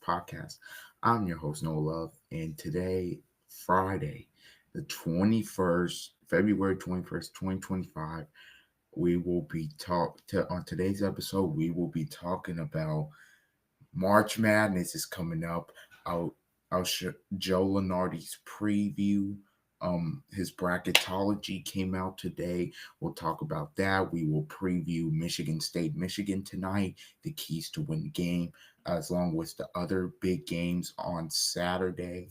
Podcast. I'm your host, Noah Love, and today, Friday, the 21st, February 21st, 2025, we will be on today's episode, we will be talking about March Madness is coming up. I'll, Joe Lenardi's preview. His bracketology came out today. We'll talk about that. We will preview Michigan State, Michigan tonight, the keys to win the game, as long with the other big games on Saturday.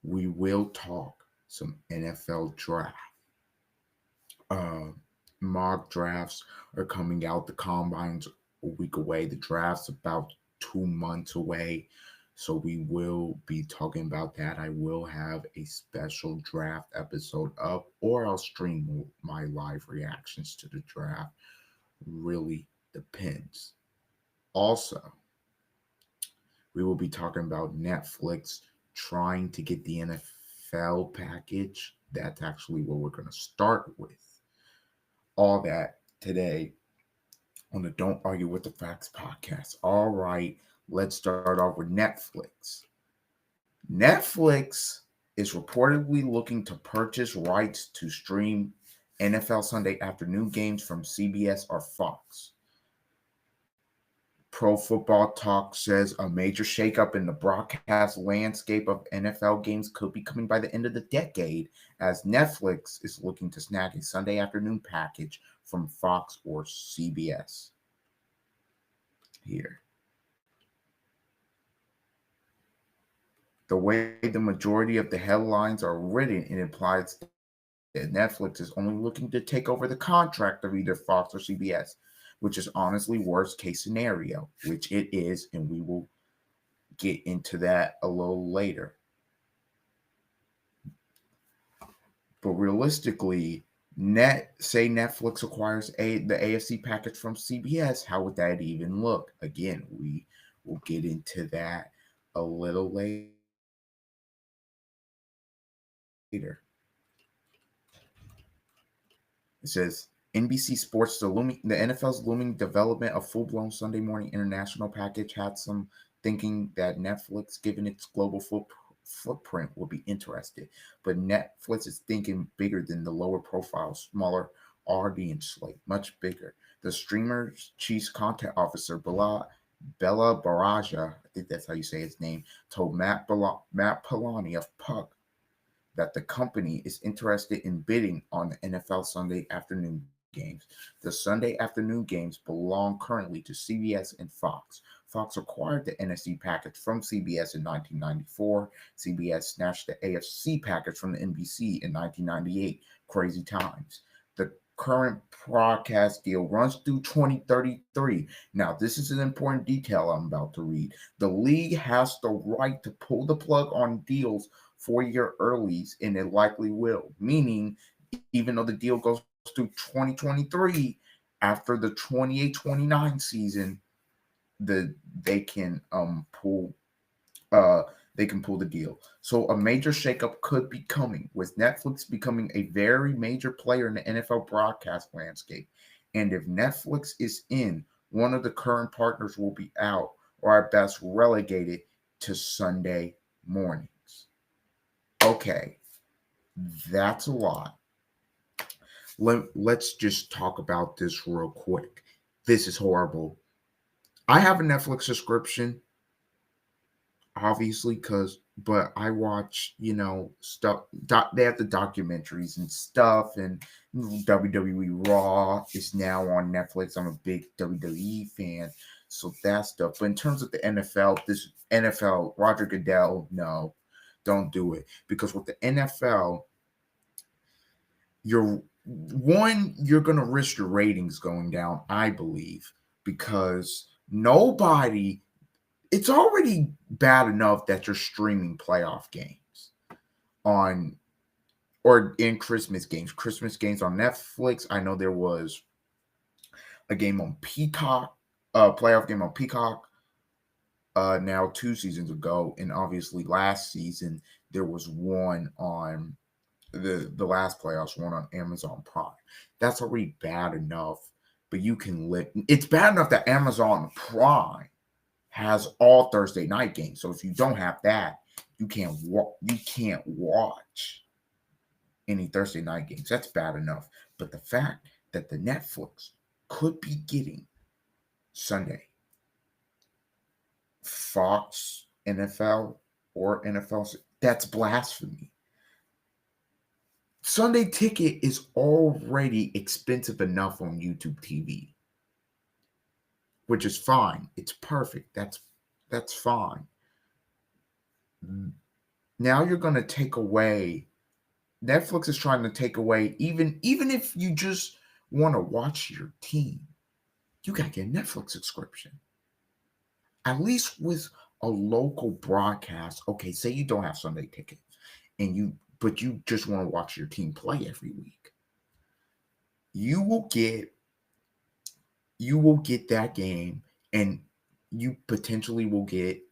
We will talk some NFL draft. Uh, Mock drafts are coming out. The combines a week away. The draft's about 2 months away. So we will be talking about that. I will have a special draft episode up, or I'll stream my live reactions to the draft. Really depends. Also, we will be talking about Netflix trying to get the NFL package. That's actually what we're going to start with. All that today on the Don't Argue with the Facts podcast. All right, let's start off with Netflix. Netflix is reportedly looking to purchase rights to stream NFL Sunday afternoon games from CBS or Fox. Pro Football Talk says a major shakeup in the broadcast landscape of NFL games could be coming by the end of the decade, as Netflix is looking to snag a Sunday afternoon package from Fox or CBS. Here. The way the majority of the headlines are written, it implies that Netflix is only looking to take over the contract of either Fox or CBS, which is honestly worst case scenario, which it is, and we will get into that a little later. But realistically, say Netflix acquires the AFC package from CBS, how would that even look? Again, we will get into that a little later. It says NBC Sports, the NFL's looming development of full-blown Sunday morning international package had some thinking that Netflix, given its global footprint, would be interested. But Netflix is thinking bigger than the lower profile, smaller audience slate, much bigger. The streamer's chief content officer, Bella Baraja, I think that's how you say his name, told Matt Polani of Puck that the company is interested in bidding on the NFL Sunday afternoon games. The Sunday afternoon games belong currently to CBS and Fox. Fox acquired the NFC package from CBS in 1994. CBS snatched the AFC package from the NBC in 1998. Crazy times. The current broadcast deal runs through 2033. Now, this is an important detail I'm about to read. The league has the right to pull the plug on deals 4-year earlies, and it likely will. Meaning, even though the deal goes through 2023, after the 28-29 season, they can pull the deal. So a major shakeup could be coming, with Netflix becoming a very major player in the NFL broadcast landscape. And if Netflix is in, one of the current partners will be out, or at best relegated to Sunday mornings. Okay, that's a lot. Let's just talk about this real quick. This is horrible. I have a Netflix subscription, obviously, but I watch, stuff. They have the documentaries and stuff, and WWE Raw is now on Netflix. I'm a big WWE fan, so that stuff. But in terms of the NFL, Roger Goodell, no, don't do it, because with the NFL, you're going to risk your ratings going down, I believe, because it's already bad enough that you're streaming playoff games in Christmas games on Netflix. I know there was a game on Peacock, playoff game on Peacock, now 2 seasons ago, and obviously last season there was one on the last playoffs, one on Amazon Prime. That's already bad enough, but you can live. It's bad enough that Amazon Prime has all Thursday night games. So if you don't have that, you can't watch any Thursday night games. That's bad enough. But the fact that the Netflix could be getting Sunday Fox NFL or NFL, that's blasphemy. Sunday Ticket is already expensive enough on YouTube TV, which is fine. It's perfect. That's fine. Now you're going to take away. Netflix is trying to take away even if you just want to watch your team, you got to get a Netflix subscription. At least with a local broadcast. Okay, say you don't have Sunday Ticket but you just want to watch your team play every week. You will get that game, and you potentially will get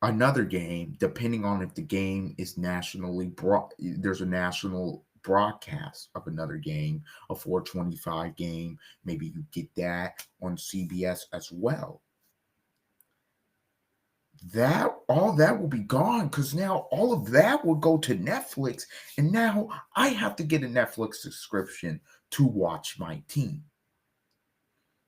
another game depending on if the game is nationally there's a national broadcast of another game, a 425 game. Maybe you get that on CBS as well. All that will be gone, because now all of that will go to Netflix, and now I have to get a Netflix subscription to watch my team.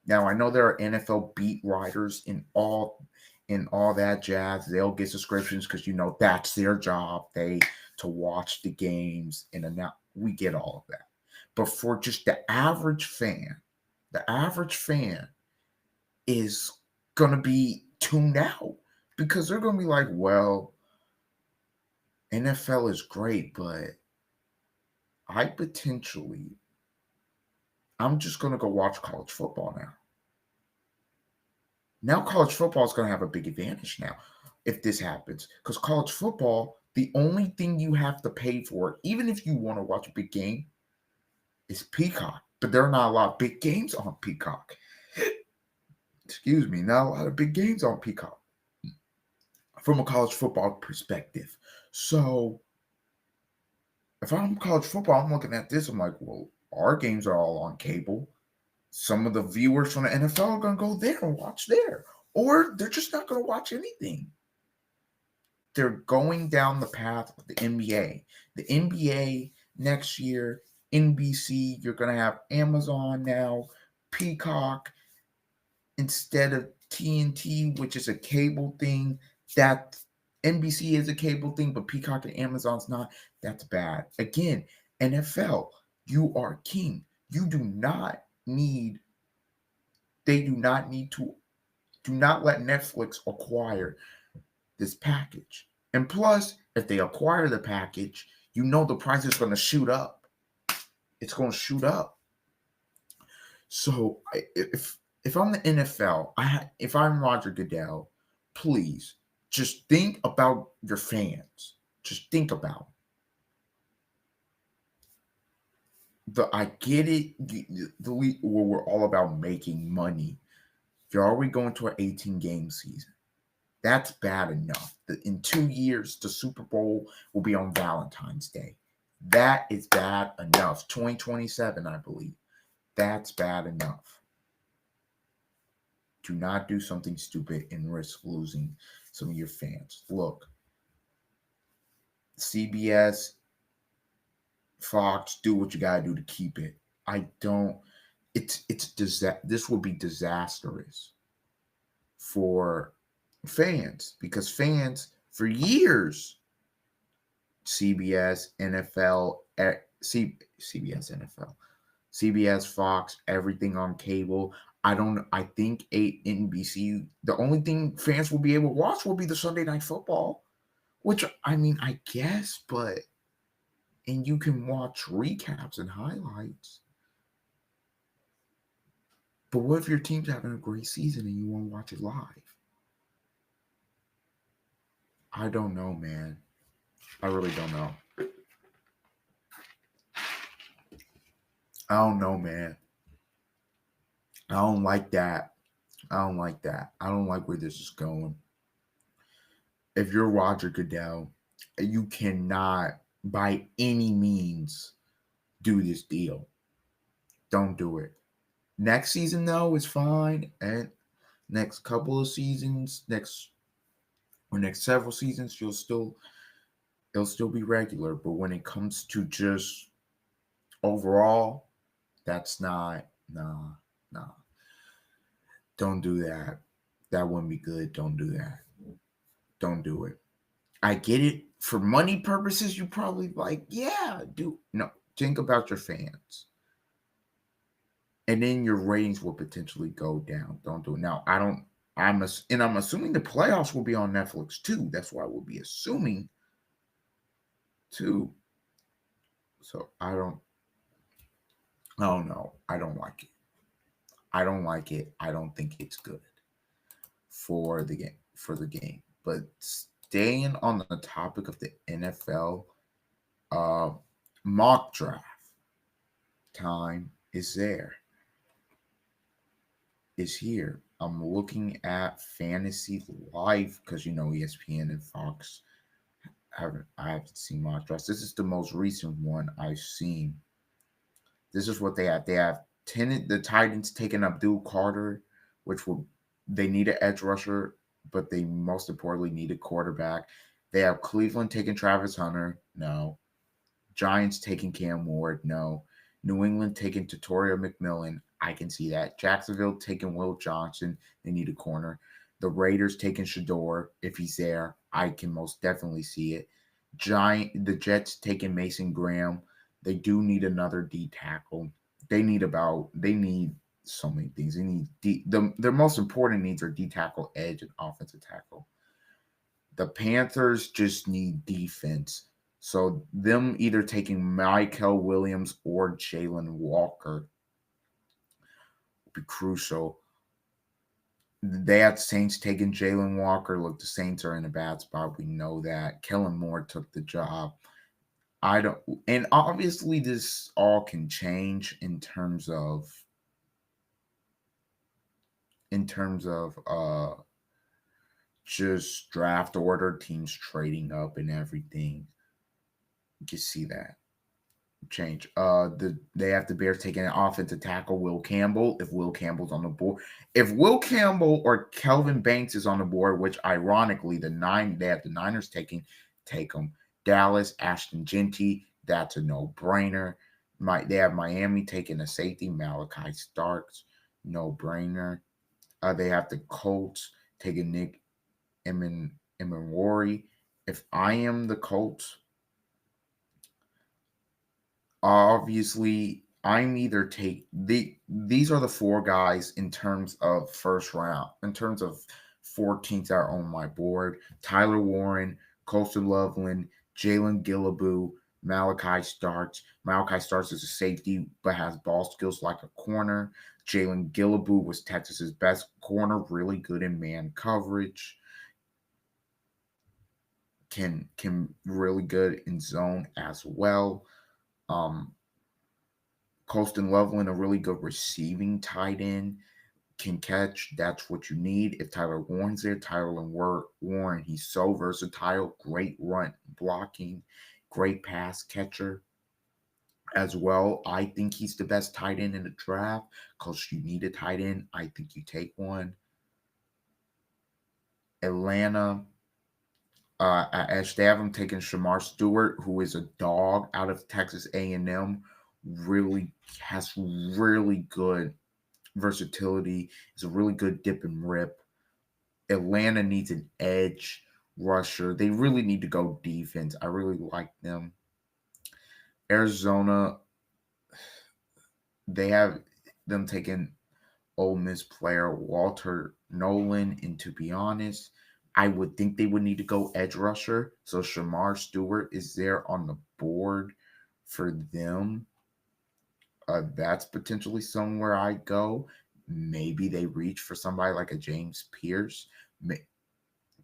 Now I know there are NFL beat writers in all that jazz. They'll get subscriptions because that's their job. They to watch the games, and now we get all of that. But for just the average fan is gonna be tuned out, because they're gonna be like, well, NFL is great, but I'm just gonna go watch college football now. Now college football is going to have a big advantage now if this happens, because college football, the only thing you have to pay for, even if you want to watch a big game, is Peacock. But there are not a lot of big games on Peacock. Excuse me, not a lot of big games on Peacock from a college football perspective. So if I'm college football, I'm looking at this, I'm like, well, our games are all on cable. Some of the viewers from the NFL are going to go there and watch there. Or they're just not going to watch anything. They're going down the path of the NBA. The NBA next year, NBC, you're going to have Amazon now, Peacock, instead of TNT, which is a cable thing. That NBC is a cable thing, but Peacock and Amazon's not. That's bad. Again, NFL, you are king. Do not let Netflix acquire this package. And plus, if they acquire the package, the price is going to shoot up. It's going to shoot up. So if I'm the NFL, if I'm Roger Goodell, please just think about your fans. Just think about I get it. We're all about making money. You're already going to an 18-game season. That's bad enough. In 2 years, the Super Bowl will be on Valentine's Day. That is bad enough. 2027, I believe. That's bad enough. Do not do something stupid and risk losing some of your fans. Look, CBS, Fox, do what you gotta do to keep it. This will be disastrous for fans, because fans for years, CBS, NFL, CBS, Fox, everything on cable. I think NBC, the only thing fans will be able to watch will be the Sunday Night Football, which, I guess, and you can watch recaps and highlights. But what if your team's having a great season and you want to watch it live? I don't know, man. I really don't know. I don't know, man. I don't like that. I don't like where this is going. If you're Roger Goodell, you cannot by any means do this deal. Don't do it. Next season, though, is fine. And Next couple of seasons, next several seasons, it'll still be regular. But when it comes to just overall, that's not nah nah. Don't do that. That wouldn't be good. Don't do that. Don't do it. I get it. For money purposes, you probably like, yeah, do no. Think about your fans. And then your ratings will potentially go down. Don't do it. Now, I don't I'm assuming the playoffs will be on Netflix too. That's why we'll be assuming too. So I don't know. I don't like it. I don't like it. I don't think it's good for the game. But staying on the topic of the NFL, uh mock draft time is there. Is here. I'm looking at Fantasy Life because ESPN and Fox I haven't seen mock drafts. This is the most recent one I've seen. This is what they have. They have the Titans taking Abdul Carter, which will they need an edge rusher, but they most importantly need a quarterback. They have Cleveland taking Travis Hunter. No. Giants taking Cam Ward. No. New England taking Tutoria McMillan. I can see that. Jacksonville taking Will Johnson. They need a corner. The Raiders taking Shador if he's there. I can most definitely see it. The Jets taking Mason Graham. They do need another D tackle. They need so many things. They need their most important needs are D tackle, edge, and offensive tackle. The Panthers just need defense. So them either taking Michael Williams or Jalen Walker would be crucial. They had Saints taking Jalen Walker. Look, the Saints are in a bad spot. We know that. Kellen Moore took the job. I don't, and obviously this all can change in terms of just draft order, teams trading up and everything. You can see that change. They have the Bears taking an offensive tackle, Will Campbell. If Will Campbell's on the board, if Will Campbell or Kelvin Banks is on the board, which ironically they have the Niners take them. Dallas, Ashton Genty, that's a no-brainer. They have Miami taking a safety, Malachi Starks, no-brainer. They have the Colts taking Nick Emenwari. If I am the Colts, obviously I'm either these are the four guys in terms of first round, in terms of 14th that are on my board. Tyler Warren, Colston Loveland, Jalen Gillaboo, Malachi Starks. Malachi Starks is a safety but has ball skills like a corner. Jalen Gillaboo was Texas's best corner, really good in man coverage. Can really good in zone as well. Colston Loveland, a really good receiving tight end, can catch. That's what you need. If Tyler Warren's there, Warren, he's so versatile. Great run blocking, great pass catcher as well. I think he's the best tight end in the draft because you need a tight end. I think you take one. Atlanta, they have him taking Shamar Stewart, who is a dog out of Texas A&M. Really has really good versatility. He's a really good dip and rip. Atlanta needs an edge rusher. They really need to go defense. I really like them. Arizona, they have them taking Ole Miss player Walter Nolan. And to be honest, I would think they would need to go edge rusher. So Shamar Stewart is there on the board for them. That's potentially somewhere I go. Maybe they reach for somebody like a James Pierce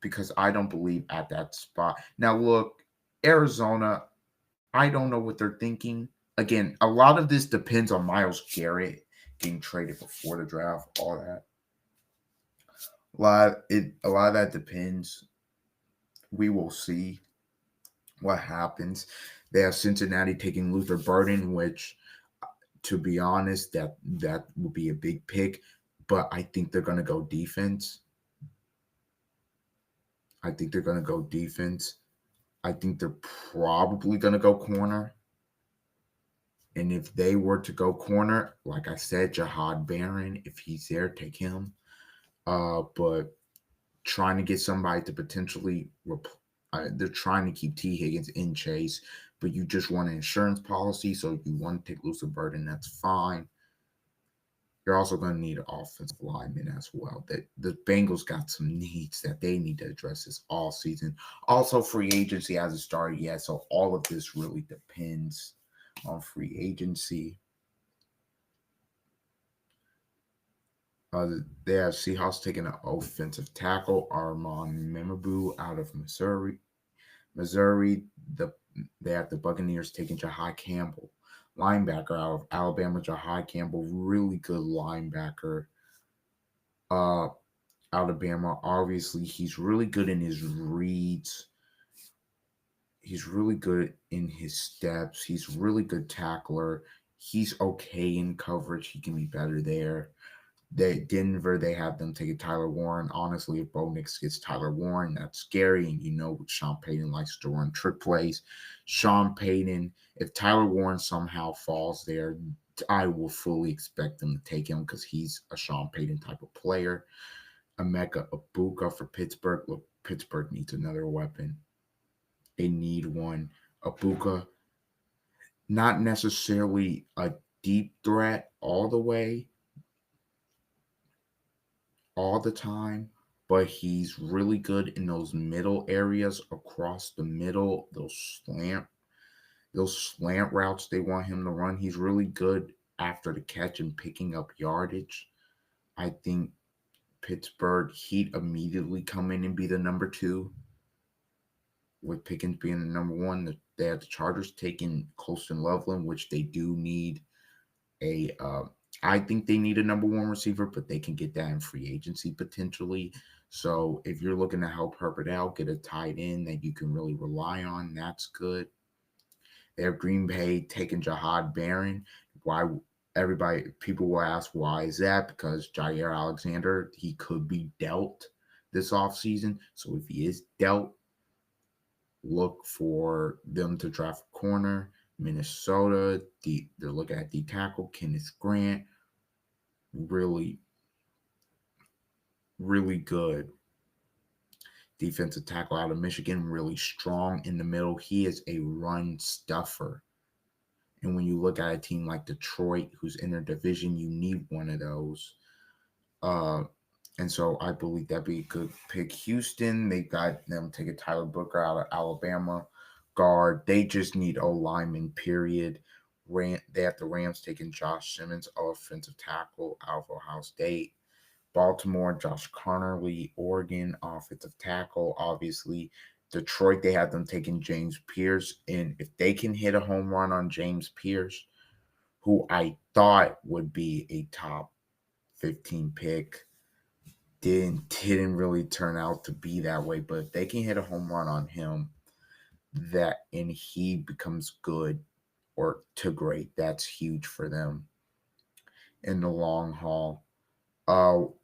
because I don't believe at that spot. Now, look, Arizona, I don't know what they're thinking. Again, a lot of this depends on Myles Garrett getting traded before the draft, all that. A lot of that depends. We will see what happens. They have Cincinnati taking Luther Burden, which, to be honest, that would be a big pick. but I think they're going to go defense. I think they're going to go defense. I think they're probably going to go corner. And if they were to go corner, like I said, Jahad Barron, if he's there, take him. But trying to get somebody to potentially, they're trying to keep T. Higgins in Chase, but you just want an insurance policy, so you want to take Lucifer Burden, that's fine. You're also going to need an offensive lineman as well. That the Bengals got some needs that they need to address this all season. Also, free agency hasn't started yet, so all of this really depends on free agency. They have Seahawks taking an offensive tackle, Armand Memabu out of Missouri. They have the Buccaneers taking Jahai Campbell, linebacker out of Alabama. Jahai Campbell, really good linebacker. Alabama, obviously, he's really good in his reads. He's really good in his steps. He's really good tackler. He's okay in coverage. He can be better there. Denver, they have them taking Tyler Warren. Honestly, if Bo Nix gets Tyler Warren, that's scary. And you know Sean Payton likes to run trick plays. Sean Payton, if Tyler Warren somehow falls there, I will fully expect them to take him because he's a Sean Payton type of player. Emeka Ibuka for Pittsburgh. Look, Pittsburgh needs another weapon. They need one. Ibuka, not necessarily a deep threat all the way, all the time, but he's really good in those middle areas across the middle, those slant routes they want him to run. He's really good after the catch and picking up yardage. I think Pittsburgh Heat immediately come in and be the number 2, with Pickens being the number 1. They have the Chargers taking Colston Loveland, which they do need a I think they need a number 1 receiver, but they can get that in free agency potentially. So if you're looking to help Herbert out, get a tight end that you can really rely on, that's good. They have Green Bay taking Jahad Barron. Why people will ask why is that? Because Jair Alexander, he could be dealt this offseason. So if he is dealt, look for them to draft a corner. Minnesota, they're looking at the tackle, Kenneth Grant. Really, really good defensive tackle out of Michigan, really strong in the middle. He is a run stuffer. And when you look at a team like Detroit, who's in their division, you need one of those. And so I believe that'd be a good pick. Houston, they got them taking Tyler Booker out of Alabama. Guard, they just need O lineman, period. They have the Rams taking Josh Simmons, offensive tackle out of Ohio State. Baltimore, Josh Connerly, Oregon, offensive tackle. Obviously, Detroit, they have them taking James Pierce. And if they can hit a home run on James Pierce, who I thought would be a top 15 pick, didn't really turn out to be that way. But if they can hit a home run on him, and he becomes good or to great, that's huge for them in the long haul.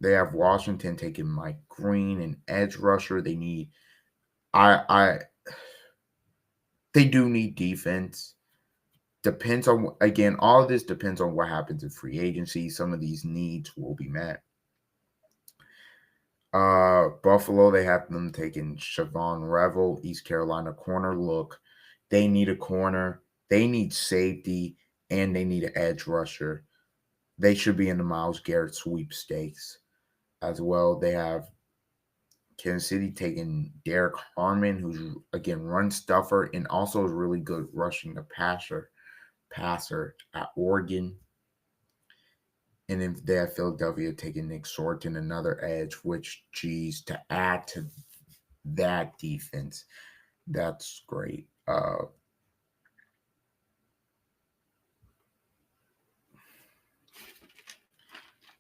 They have Washington taking Mike Green, an edge rusher. They need, they do need defense. Depends on, again, all of this depends on what happens in free agency. Some of these needs will be met. Buffalo, they have them taking Siobhan Revel, East Carolina corner. Look, they need a corner, they need safety, and they need an edge rusher. They should be in the Myles Garrett sweepstakes as well. They have Kansas City taking Derek Harmon, who's again run stuffer and also is really good rushing the passer at Oregon. And then they have Philadelphia taking Nick Sorton, another edge, which, geez, to add to that defense, that's great.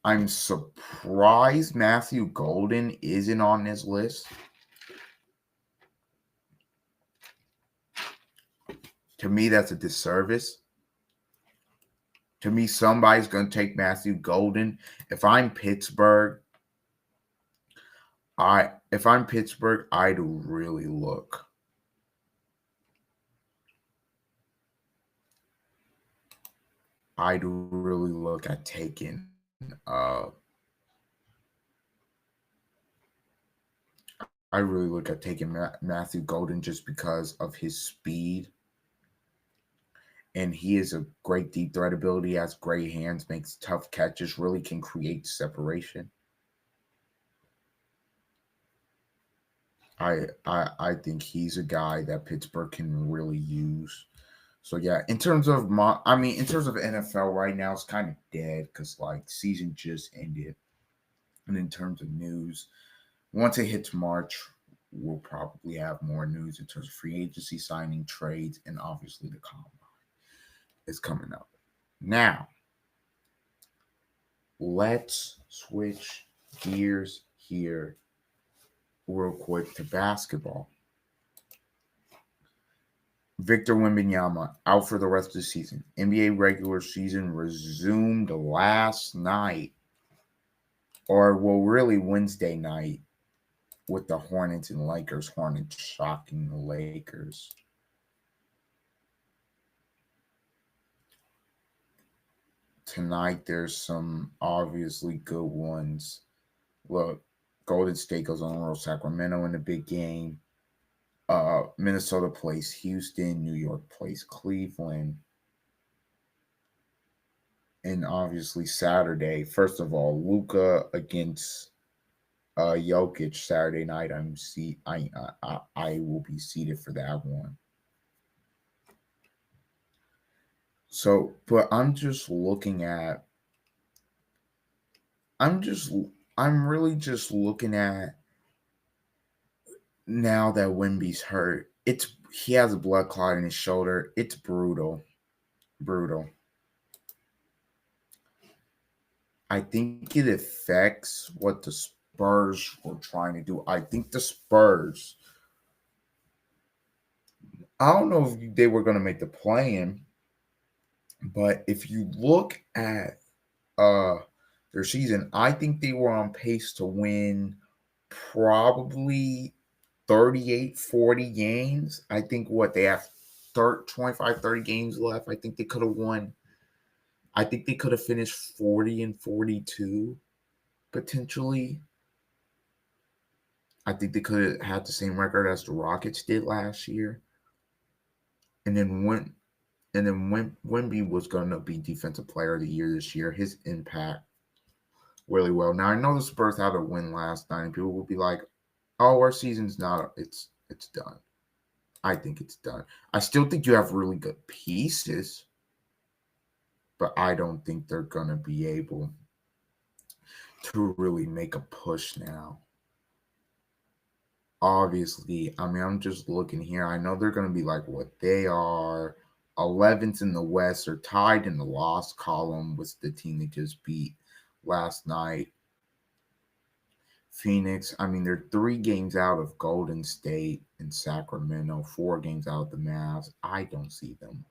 I'm surprised Matthew Golden isn't on this list. To me, that's a disservice. To me, somebody's going to take Matthew Golden. If I'm Pittsburgh, I'd really look. I'd really look at taking I really look at taking Matthew Golden just because of his speed, and he is a great deep threat ability. Has great hands, makes tough catches, really can create separation. I think he's a guy that Pittsburgh can really use. So yeah, in terms of NFL right now, it's kind of dead because like season just ended, and in terms of news, once it hits March, we'll probably have more news in terms of free agency signing, trades, and obviously the combine is coming up. Now, let's switch gears here real quick to basketball. Victor Wembanyama out for the rest of the season. NBA regular season resumed last night, or well, really Wednesday night, with the Hornets and Lakers. Hornets shocking the Lakers. Tonight, there's some obviously good ones. Look, Golden State goes on the road. Sacramento in the big game. Minnesota plays Houston. New York plays Cleveland. And obviously Saturday, first of all, Luka against Jokic Saturday night. I will be seated for that one. So, but I'm just I'm really just looking at now that Wemby's hurt. He has a blood clot in his shoulder. It's brutal. Brutal. I think it affects what the Spurs were trying to do. I think the Spurs, I don't know if they were going to make the play-in, but if you look at uh their season, I think they were on pace to win probably 38, 40 games. I think what they have 25, 30 games left. I think they could have won. I think they could have finished 40 and 42 potentially. I think they could have had the same record as the Rockets did last year. And then when Wemby was gonna be Defensive Player of the Year this year, his impact really well. Now I know the Spurs had a win last night, and people will be like, "Oh, our season's not. It's done." I think it's done. I still think you have really good pieces, but I don't think they're gonna be able to really make a push now. Obviously, I mean, I'm just looking here. I know they're gonna be like what they are. 11th in the West are tied in the loss column with the team they just beat last night. Phoenix, I mean, they're 3 games out of Golden State and Sacramento, 4 games out of the Mavs. I don't see them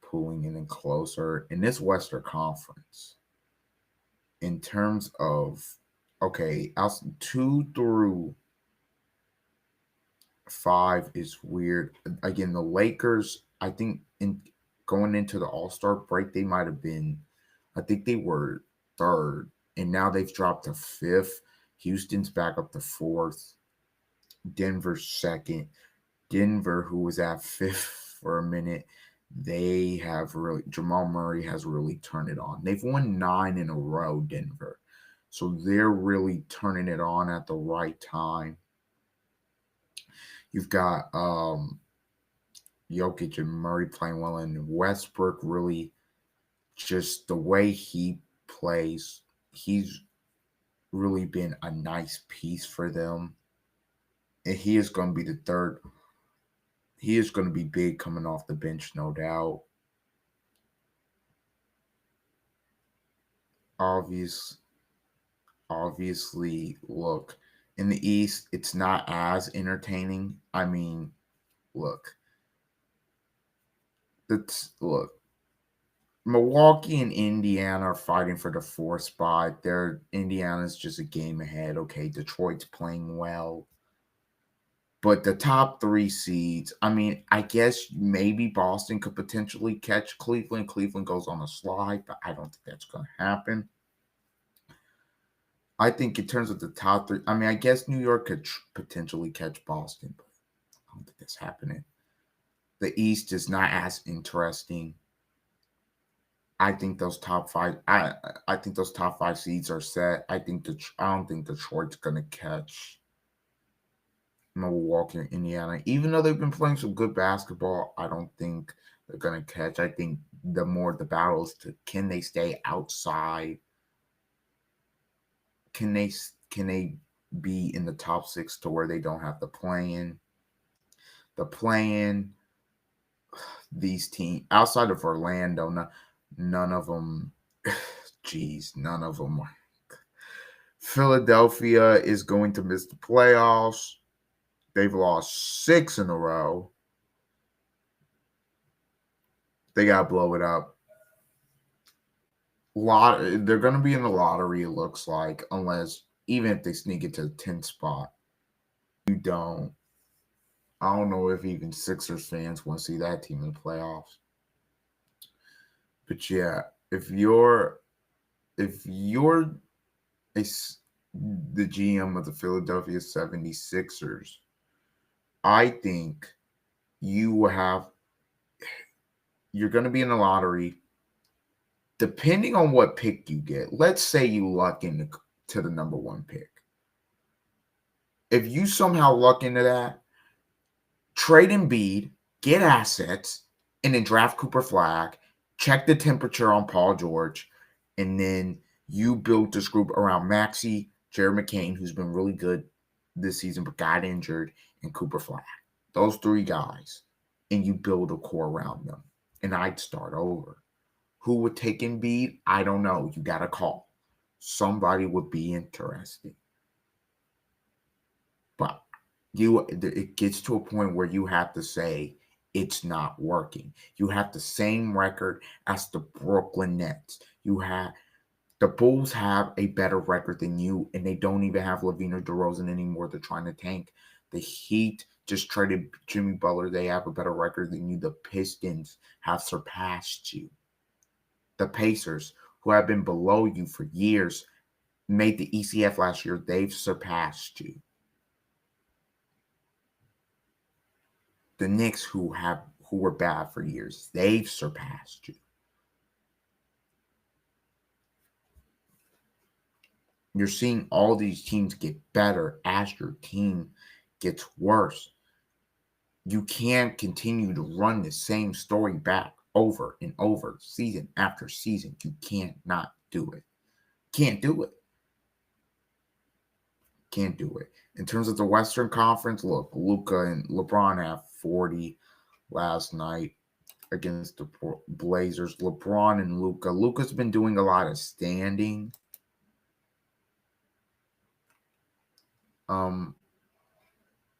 pulling in closer in this Western Conference. In terms of, okay, 2 through 5 is weird. Again, the Lakers, I think in going into the All-Star break, they might have been, I think they were third, and now they've dropped to fifth. Houston's back up to fourth. Denver's second. Denver, who was at fifth for a minute, they have really, Jamal Murray has really turned it on. They've won 9 in a row, Denver. So they're really turning it on at the right time. You've got Jokic and Murray playing well, and Westbrook really just the way he plays, he's really been a nice piece for them. And he is going to be the third. He is going to be big coming off the bench, no doubt. Obviously, look, in the East, it's not as entertaining. I mean, look, look, Milwaukee and Indiana are fighting for the fourth spot. Indiana's just a game ahead. Okay, Detroit's playing well. But the top three seeds, I mean, I guess maybe Boston could potentially catch Cleveland. Cleveland goes on a slide, but I don't think that's going to happen. I think in terms of the top three, I mean, I guess New York could potentially catch Boston, but I don't think that's happening. The East is not as interesting. I think those top five. I think those top five seeds are set. I don't think Detroit's going to catch Milwaukee or Indiana. Even though they've been playing some good basketball, I don't think they're going to catch. I think the more the battle is to can they stay outside? Can they be in the top six to where they don't have to play in? The play-in, these teams outside of Orlando, none of them. Geez, none of them. Philadelphia is going to miss the playoffs. They've lost 6 in a row. They got to blow it up. They're going to be in the lottery, it looks like, unless even if they sneak into the 10th spot. You don't. I don't know if even Sixers fans want to see that team in the playoffs. But yeah, if you're a, the GM of the Philadelphia 76ers, I think you're going to be in the lottery. Depending on what pick you get, let's say you luck into to the number 1 pick. If you somehow luck into that, trade Embiid, get assets, and then draft Cooper Flag, check the temperature on Paul George, and then you build this group around Maxey, Jared McCain, who's been really good this season but got injured, and Cooper Flag. Those 3 guys, and you build a core around them. And I'd start over. Who would take Embiid? I don't know. You got to call. Somebody would be interesting. But it gets to a point where you have to say it's not working. You have the same record as the Brooklyn Nets. The Bulls have a better record than you, and they don't even have LaVine or DeRozan anymore. They're trying to tank. The Heat just traded Jimmy Butler. They have a better record than you. The Pistons have surpassed you. The Pacers, who have been below you for years, made the ECF last year. They've surpassed you. The Knicks, who were bad for years, they've surpassed you. You're seeing all these teams get better as your team gets worse. You can't continue to run the same story back over and over, season after season. You can't not do it. Can't do it. Can't do it. In terms of the Western Conference, look, Luka and LeBron have 40 last night against the Blazers. LeBron and Luka. Luka's been doing a lot of standing.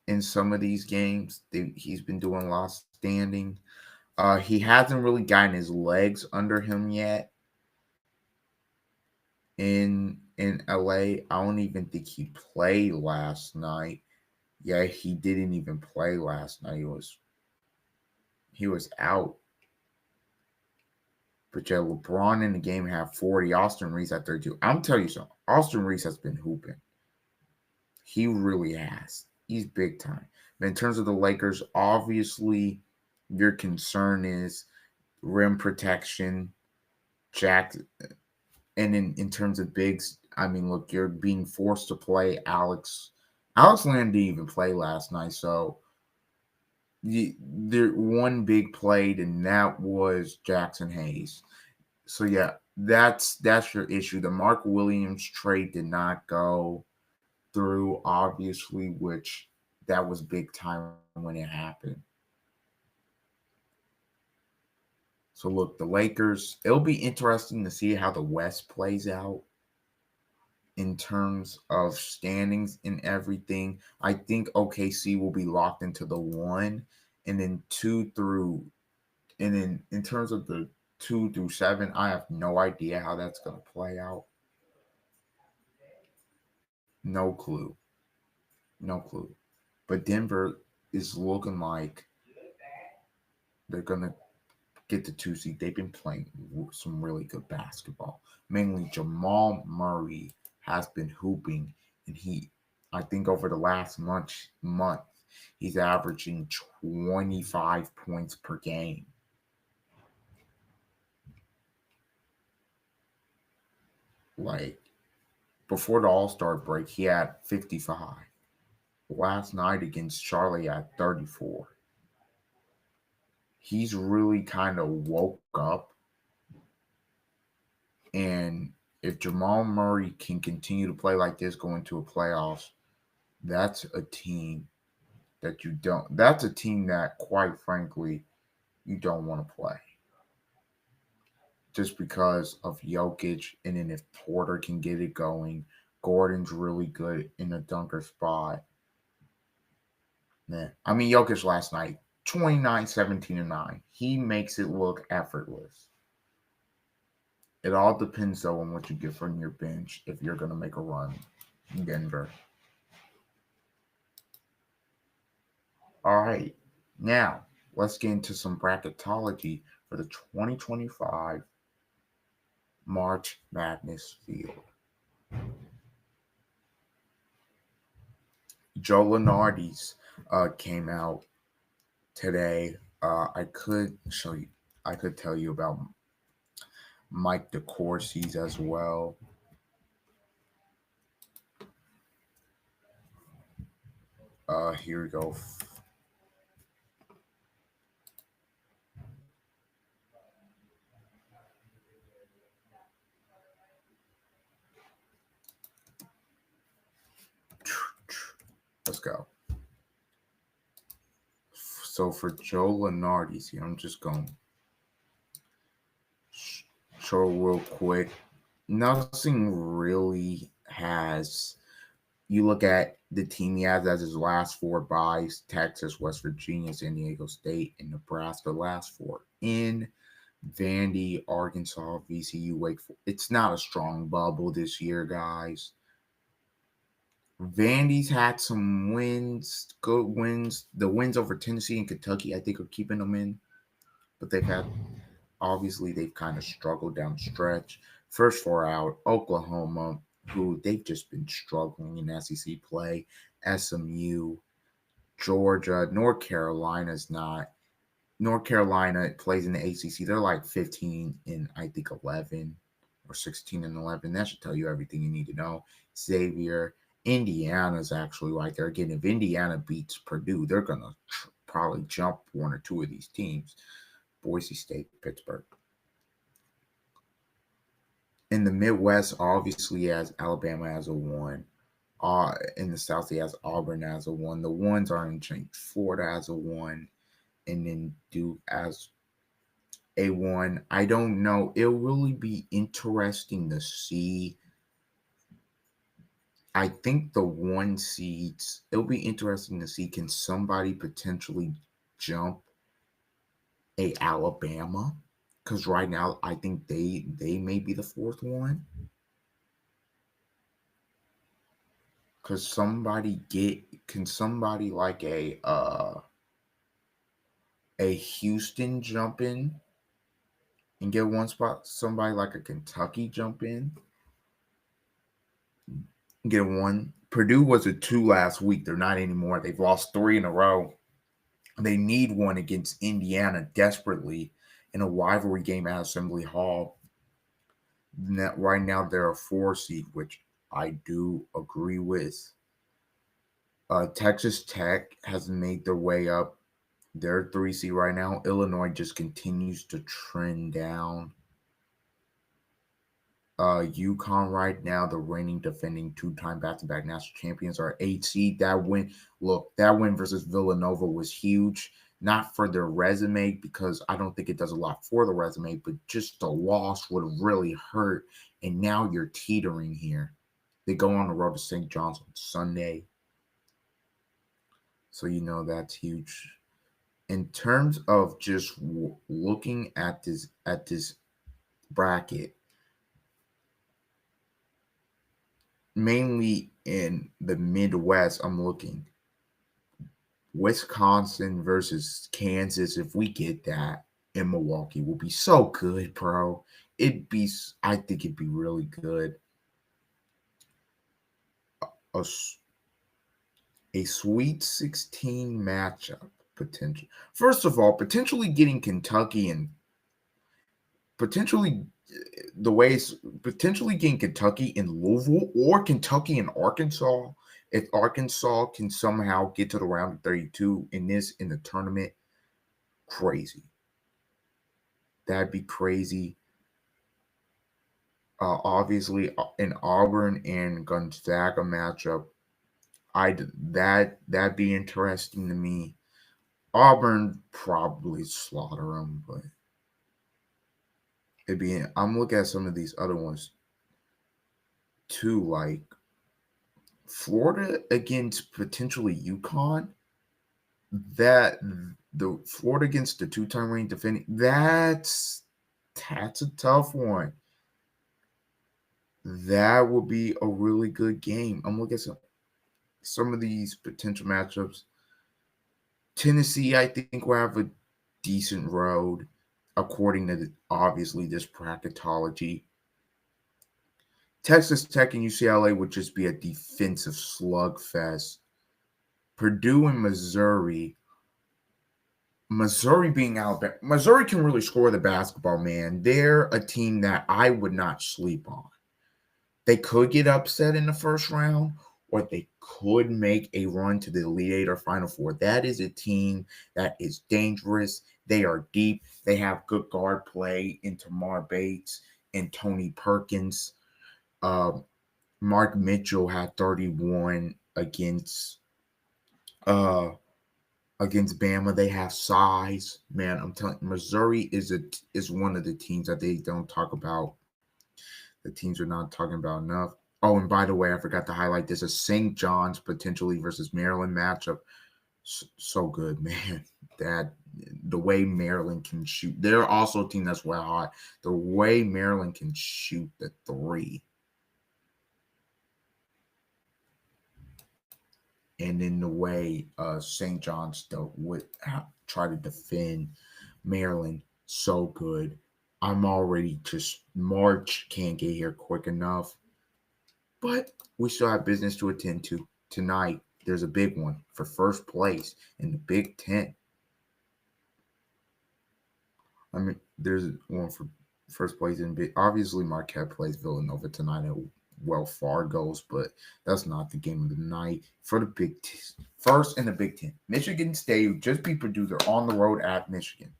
In some of these games, he's been doing a lot of standing. He hasn't really gotten his legs under him yet. In LA, I don't even think he played last night. Yeah, he didn't even play last night. He was out. But yeah, LeBron in the game had 40. Austin Reeves at 32. I'm telling you something. Austin Reeves has been hooping. He really has. He's big time. But in terms of the Lakers, obviously your concern is rim protection, Jack. And in terms of bigs, I mean, look, you're being forced to play Alex. Alex Lamb didn't even play last night, so there one big played, and that was Jackson Hayes. So yeah, that's your issue. The Mark Williams trade did not go through, obviously, which that was big time when it happened. So look, the Lakers, it'll be interesting to see how the West plays out in terms of standings and everything. I think OKC will be locked into the 1, and then 2 through, and then in terms of the 2 through 7. I have no idea how that's going to play out. No clue. No clue. But Denver is looking like they're going to get the 2 seed. They've been playing some really good basketball. Mainly Jamal Murray has been hooping, and I think over the last month, he's averaging 25 points per game. Like before the All-Star break, he had 55. Last night against Charlie at 34. He's really kind of woke up. And if Jamal Murray can continue to play like this going to a playoffs, that's a team that's a team that, quite frankly, you don't want to play. Just because of Jokic, and then if Porter can get it going, Gordon's really good in the dunker spot. Man, I mean, Jokic last night, 29, 17, and 9. He makes it look effortless. It all depends, though, on what you get from your bench if you're going to make a run in Denver. All right. Now, let's get into some bracketology for the 2025 March Madness field. Joe Lunardi's came out today. I could tell you about Mike DeCourcy's as well. Here we go. Let's go. So for Joe Lunardi's here, I'm just going to show real quick. Nothing really has. You look at the team he has as his last 4 buys: Texas, West Virginia, San Diego State, and Nebraska. Last 4 in Vandy, Arkansas, VCU, Wake Forest. It's not a strong bubble this year, guys. Vandy's had some wins, good wins. The wins over Tennessee and Kentucky, I think, are keeping them in. But they've kind of struggled down the stretch. First 4 out: Oklahoma, who they've just been struggling in SEC play; SMU, Georgia, North Carolina's not. North Carolina plays in the ACC. They're like 15 and I think 11 or 16 and 11. That should tell you everything you need to know. Xavier, Indiana's actually right there. Again, if Indiana beats Purdue, they're going to probably jump 1 or 2 of these teams. Boise State, Pittsburgh. In the Midwest, obviously, has Alabama as a 1. In the South, he has Auburn as a 1. The ones are in change. Florida as a 1. And then Duke as a 1. I don't know. It'll really be interesting to see. I think the 1 seeds, it'll be interesting to see, can somebody potentially jump a Alabama? Because right now, I think they may be the 4th one. Because can somebody like a Houston jump in and get 1 spot? Somebody like a Kentucky jump in, get 1. Purdue was a 2 last week. They're not anymore. They've lost 3 in a row. They need 1 against Indiana desperately in a rivalry game at Assembly Hall. Right now, they're a 4 seed, which I do agree with. Texas Tech has made their way up. They're 3 seed right now. Illinois just continues to trend down. UConn right now, the reigning defending 2-time back-to-back national champions, are 8 seed. That win versus Villanova was huge. Not for their resume, because I don't think it does a lot for the resume, but just the loss would have really hurt. And now you're teetering here. They go on the road to St. John's on Sunday. So that's huge. in terms of just looking at this bracket, mainly in the Midwest, I'm looking Wisconsin versus Kansas. If we get that in Milwaukee, will be so good, bro. I think it'd be really good. A, a Sweet 16 matchup potential. First of all, potentially getting Kentucky and potentially the ways potentially getting Kentucky in Louisville or Kentucky and Arkansas. If Arkansas can somehow get to the round of 32 in the tournament, crazy. That'd be crazy. Obviously, an Auburn and Gonzaga matchup, that'd be interesting to me. Auburn probably slaughter them, but I'm looking at some of these other ones too, like Florida against potentially UConn. That the Florida against the two-time reigning defending, that's a tough one. That would be a really good game. I'm looking at some of these potential matchups. Tennessee, I think, will have a decent road, according to obviously this bracketology. Texas Tech and UCLA would just be a defensive slugfest. Purdue and Missouri. Missouri being Alabama. Missouri can really score the basketball, man. They're a team that I would not sleep on. They could get upset in the first round, or they could make a run to the Elite Eight or Final Four. That is a team that is dangerous. They are deep. They have good guard play in Tamar Bates and Tony Perkins. Mark Mitchell had 31 against Bama. They have size. Man, I'm telling you, Missouri is one of the teams that they don't talk about. The teams are not talking about enough. Oh, and by the way, I forgot to highlight this: a St. John's potentially versus Maryland matchup. So good, man. That the way Maryland can shoot. They're also a team that's well hot. The way Maryland can shoot the three. And in the way St. John's would try to defend Maryland, so good. I'm already just March can't get here quick enough, but we still have business to attend to tonight. There's a big one for first place in the Big Ten. I mean, there's one for first place in Big. Obviously, Marquette plays Villanova tonight at Wells Fargo's, but that's not the game of the night for the first in the Big Ten. Michigan State just beat Purdue. They're on the road at Michigan.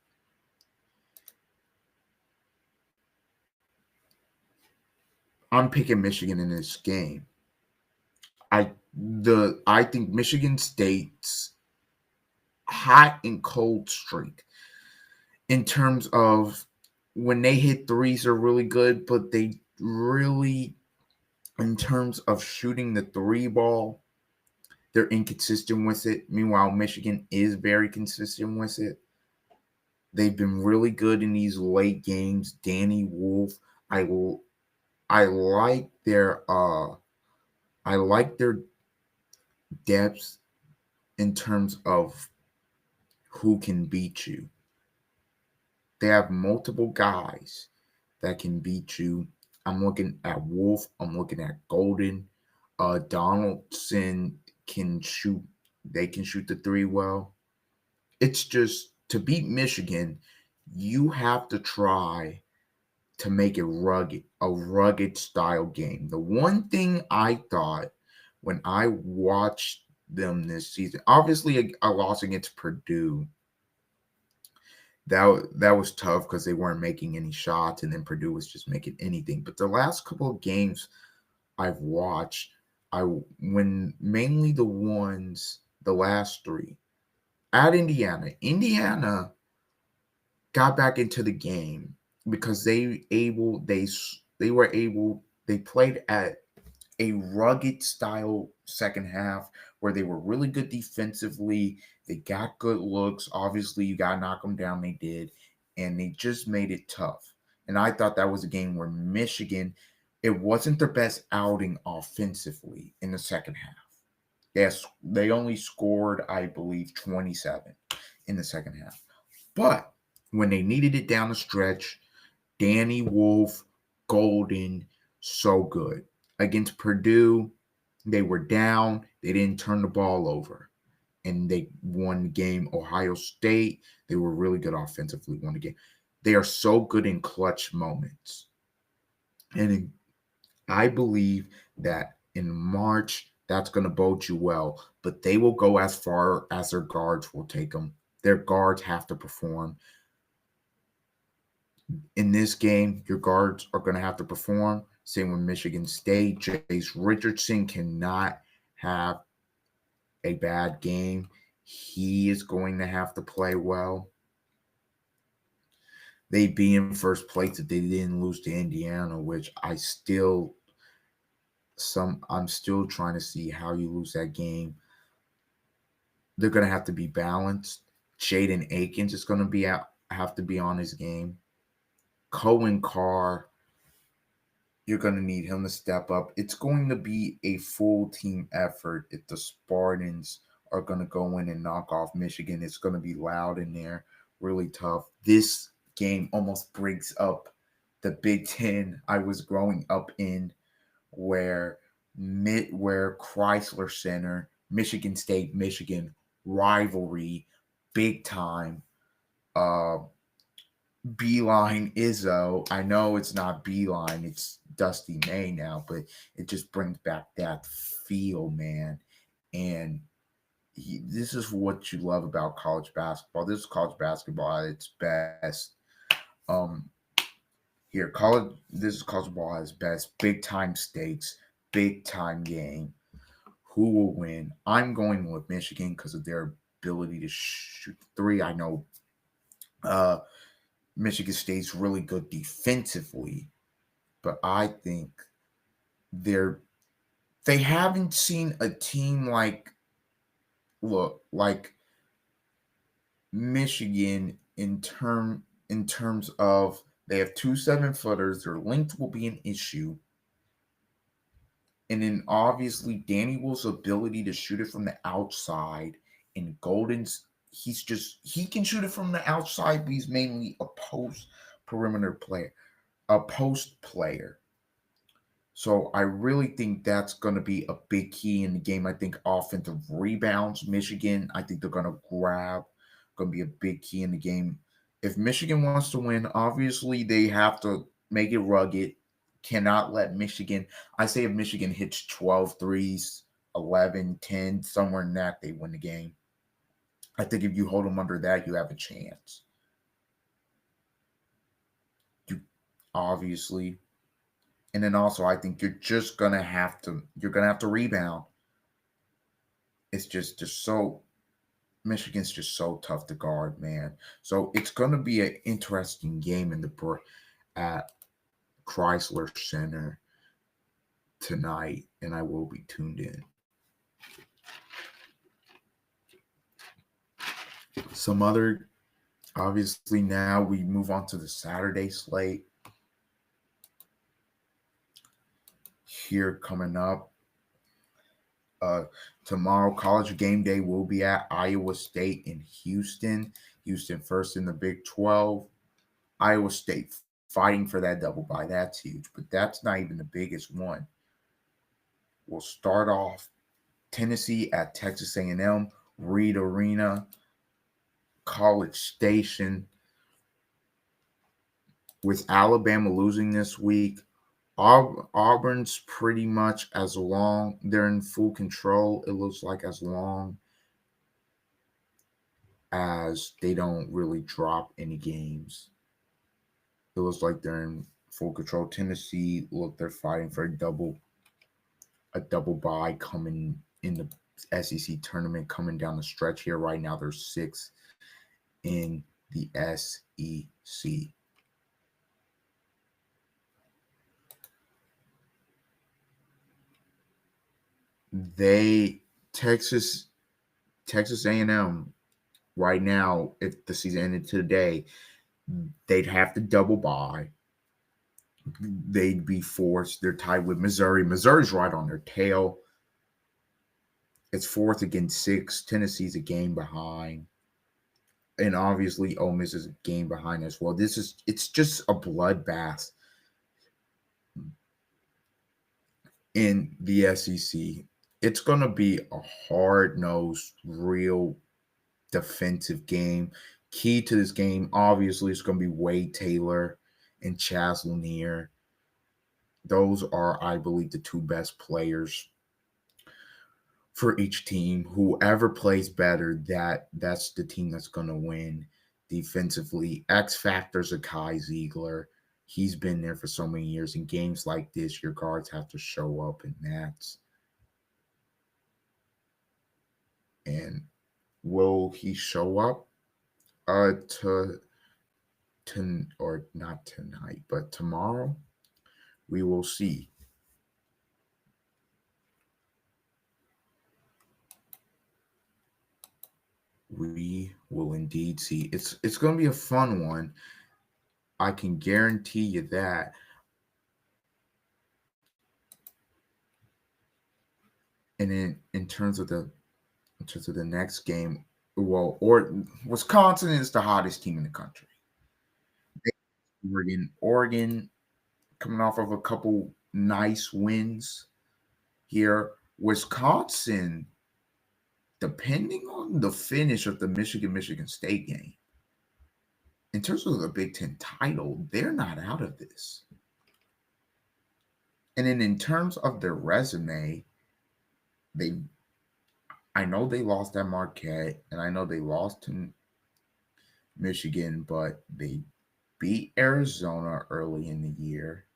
I'm picking Michigan in this game. I think Michigan State's hot and cold streak in terms of when they hit threes are really good, but they really, in terms of shooting the three ball, they're inconsistent with it. Meanwhile, Michigan is very consistent with it. They've been really good in these late games. Danny Wolf, I like their depth in terms of who can beat you. They have multiple guys that can beat you. I'm looking at Wolf. I'm looking at Golden. Donaldson can shoot. They can shoot the three well. It's just to beat Michigan, you have to try to make it a rugged style game. The one thing I thought when I watched them this season, obviously a loss against Purdue, that was tough because they weren't making any shots, and then Purdue was just making anything. But the last couple of games I've watched, mainly the last three at Indiana got back into the game because they played at a rugged style second half where they were really good defensively. They got good looks. Obviously, you got to knock them down. They did. And they just made it tough. And I thought that was a game where Michigan, it wasn't their best outing offensively in the second half. Yes, they only scored, I believe, 27 in the second half. But when they needed it down the stretch, Danny Wolf, Golden, so good. Against Purdue, they were down. They didn't turn the ball over. And they won the game. Ohio State, they were really good offensively, won the game. They are so good in clutch moments. And I believe that in March, that's going to bode you well. But they will go as far as their guards will take them. Their guards have to perform. In this game, your guards are going to have to perform. Same with Michigan State. Jace Richardson cannot have a bad game. He is going to have to play well. They'd be in first place if they didn't lose to Indiana, which I'm still trying to see how you lose that game. They're going to have to be balanced. Jaden Akins is going to have to be on his game. Cohen Carr, you're going to need him to step up. It's going to be a full team effort if the Spartans are going to go in and knock off Michigan. It's going to be loud in there, really tough. This game almost breaks up the Big Ten I was growing up in, where Chrysler Center, Michigan State, Michigan rivalry, big time. Beeline Izzo. I know it's not Beeline, it's Dusty May now, but it just brings back that feel, man. And this is what you love about college basketball. This is college basketball at its best. Um, this is college ball at its best. Big time stakes, big time game. Who will win? I'm going with Michigan because of their ability to shoot three. I know Michigan State's really good defensively, but I think they haven't seen a team like Michigan in terms of they have 2 7-footers. Their length will be an issue. And then obviously Danny Wolf's ability to shoot it from the outside, and Golden's he can shoot it from the outside, but he's mainly a post player. So I really think that's going to be a big key in the game. I think offensive rebounds, Michigan, I think they're going to going to be a big key in the game. If Michigan wants to win, obviously they have to make it rugged. Cannot let Michigan, I say if Michigan hits 12 threes, 11, 10, somewhere in that, they win the game. I think if you hold them under that, you have a chance. Obviously. And then also, I think you're gonna have to rebound. It's just so Michigan's just so tough to guard, man. So it's gonna be an interesting game at Chrysler Center tonight, and I will be tuned in. Some other, obviously, now we move on to the Saturday slate. Here coming up. Tomorrow, College Game Day will be at Iowa State in Houston. Houston first in the Big 12. Iowa State fighting for that double bye. That's huge, but that's not even the biggest one. We'll start off Tennessee at Texas A&M, Reed Arena, College Station. With Alabama losing this week, Auburn's pretty much as long, they're in full control, it looks like, as long as they don't really drop any games. It looks like they're in full control. Tennessee, look, they're fighting for a double bye coming in the SEC tournament coming down the stretch here. Right now, they're 6th in the SEC. They Texas Texas A&M right now, if the season ended today, they'd have to double bye. They'd be forced. They're tied with Missouri. Missouri's right on their tail. It's fourth against six. Tennessee's a game behind. And obviously Ole Miss is a game behind as well. It's just a bloodbath in the SEC. It's gonna be a hard-nosed, real defensive game. Key to this game, obviously, is going to be Wade Taylor and Chaz Lanier. Those are, I believe, the two best players for each team. Whoever plays better, that's the team that's going to win defensively. X factors of Kai Ziegler. He's been there for so many years. In games like this, your guards have to show up, and will he show up? To or not tonight, but tomorrow we will see. We will indeed see. It's going to be a fun one. I can guarantee you that. And in terms of the next game, well, or Wisconsin is the hottest team in the country. Oregon coming off of a couple nice wins here. Wisconsin, depending on the finish of the Michigan State game, in terms of the Big Ten title, they're not out of this. And then in terms of their resume, they I know they lost at Marquette, and I know they lost to Michigan, but they beat Arizona early in the year.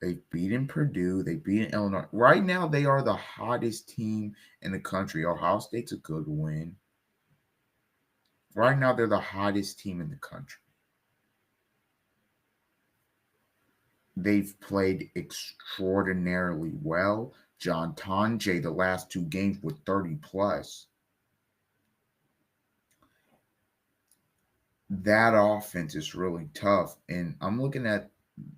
They beat Purdue. They beat Illinois. Right now, they are the hottest team in the country. Ohio State's a good win. Right now, they're the hottest team in the country. They've played extraordinarily well. John Tonje, the last two games with 30 plus. That offense is really tough. And I'm looking at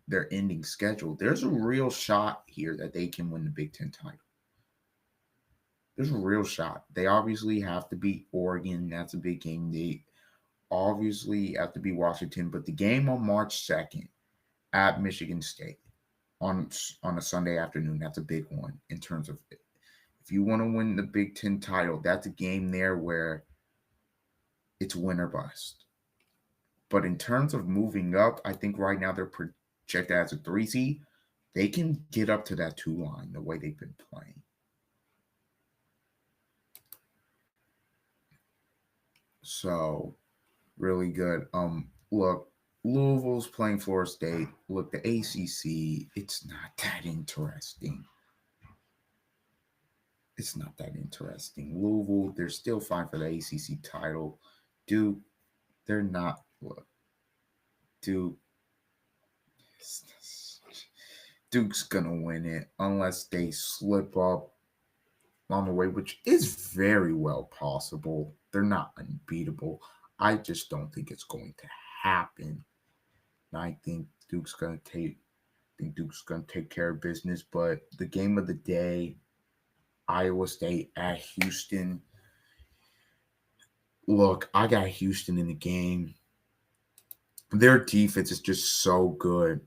their ending schedule. There's a real shot here that they can win the Big Ten title. There's a real shot. They obviously have to beat Oregon. That's a big game. They obviously have to beat Washington. But the game on March 2nd at Michigan State on a Sunday afternoon, that's a big one in terms of if you want to win the Big Ten title, that's a game there where it's win or bust. But in terms of moving up, I think right now they're projected as a 3 seed. They can get up to that 2 line the way they've been playing. So, really good. Look, Louisville's playing Florida State. Look, the ACC, it's not that interesting. It's not that interesting. Louisville, they're still fine for the ACC title. Duke, they're not. Look, Duke's gonna win it unless they slip up on the way, which is very well possible. They're not unbeatable. I just don't think it's going to happen. And I think Duke's gonna take care of business. But the game of the day, Iowa State at Houston. Look, I got Houston in the game. Their defense is just so good.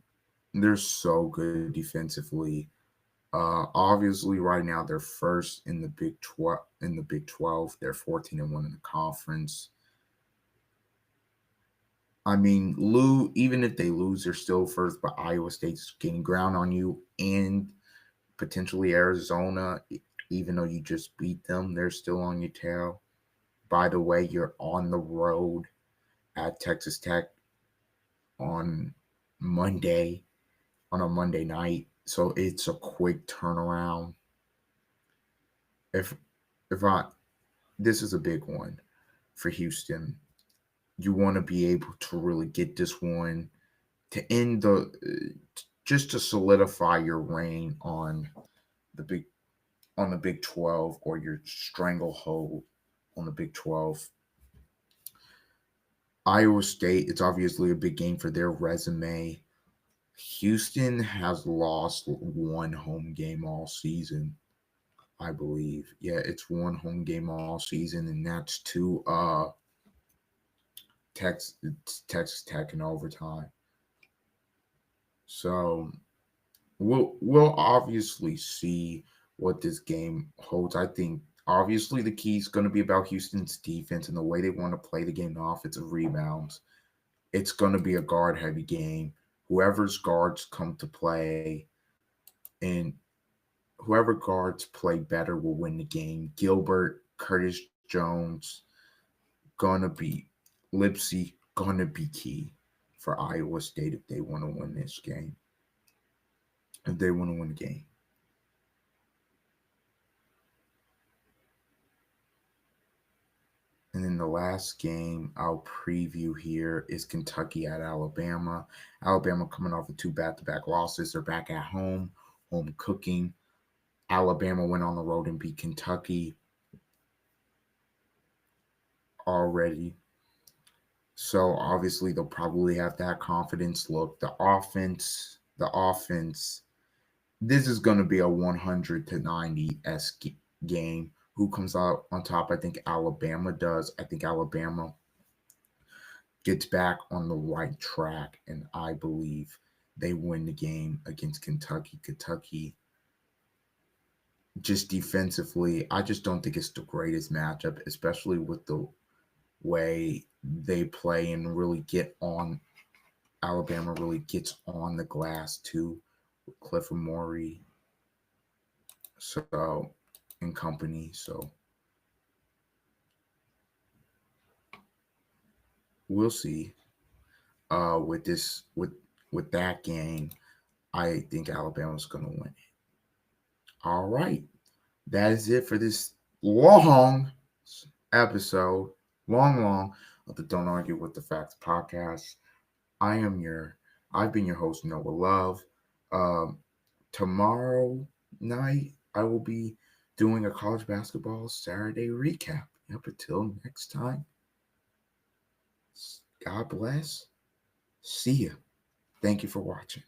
They're so good defensively. Obviously, right now they're first in the Big 12. In the Big 12, they're 14-1 in the conference. I mean, even if they lose, they're still first. But Iowa State's getting ground on you, and potentially Arizona, even though you just beat them, they're still on your tail. By the way, you're on the road at Texas Tech on Monday, on a Monday night. So it's a quick turnaround. If this is a big one for Houston. You want to be able to really get this one to just to solidify your reign on the on the Big 12 or your stranglehold on the Big 12. Iowa State, it's obviously a big game for their resume. Houston has lost one home game all season, I believe. Yeah, it's one home game all season, and that's to Texas Tech in overtime. So we'll obviously see what this game holds. I think obviously the key is going to be about Houston's defense and the way they want to play the game, the offensive rebounds. It's going to be a guard heavy game. Whoever's guards come to play and whoever guards play better will win the game. Gilbert, Curtis Jones, gonna be Lipsy, gonna be key for Iowa State if they want to win this game. If they want to win the game. And then the last game I'll preview here is Kentucky at Alabama. Alabama coming off of two back-to-back losses. They're back at home cooking. Alabama went on the road and beat Kentucky already. So obviously they'll probably have that confidence look. The offense, this is going to be a 100 to 90 game. Who comes out on top? I think Alabama does. I think Alabama gets back on the right track, and I believe they win the game against Kentucky. Kentucky, just defensively, I just don't think it's the greatest matchup, especially with the way they play and really get on. Alabama really gets on the glass too, with Clifford Morey, so and company. So we'll see. With this, with that game, I think Alabama's gonna win it. All right, that is it for this long episode, long of the Don't Argue with the Facts podcast. I am your, I've been your host Noah Love. Um, Tomorrow night I will be doing a college basketball Saturday recap. Up until next time, God bless. See ya. Thank you for watching.